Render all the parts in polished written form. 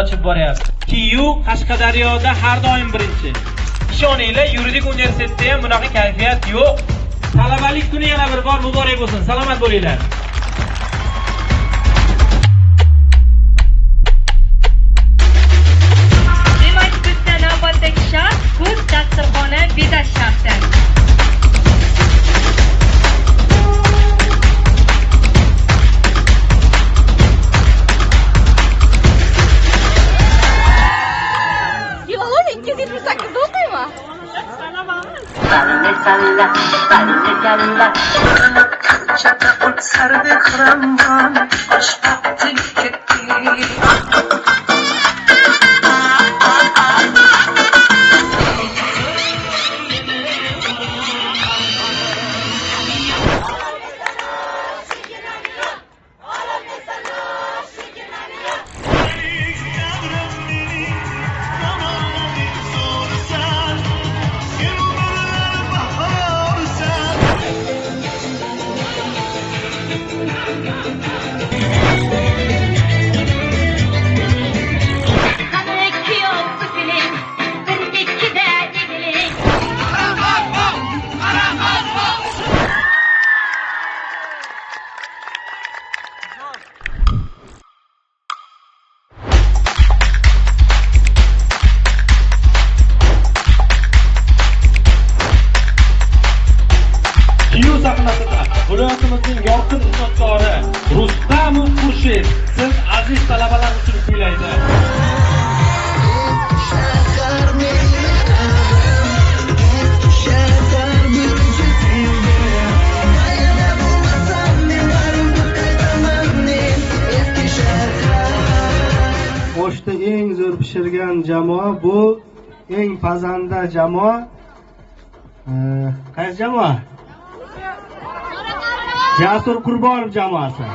ochib boryapti. TU Qashqadaryoda har doim birinchi. Ishoninglar, yuridik universitetda ham bunaqa kayfiyat yo'q. Talabalik kuni yana bir bor muborak bo'lsin. Salomat bo'linglar. Demak, bizda navbatdagi shart ko'p dasturxona bezash sharti. Viloyatimizning yorqin ijodkori Rustamov Xurshid siz aziz talabalar uchun kuylaydi. Qo'shda eng zo'r pishirgan jamoa bu eng pazanda jamoa. Qaysi jamoa? Jasur Qurbonov jamoasi.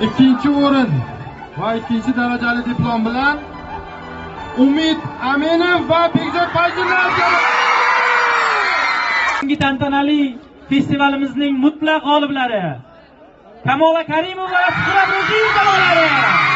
Ikkinchi o'rin va ikkinchi darajali diplom bilan Umid Aminov va Bekzod Fayzullar Bugungi tantanali festivalimizning mutlaq g'oliblari Kamola Karimova va Suhrat Ro'ziyev jamoalari.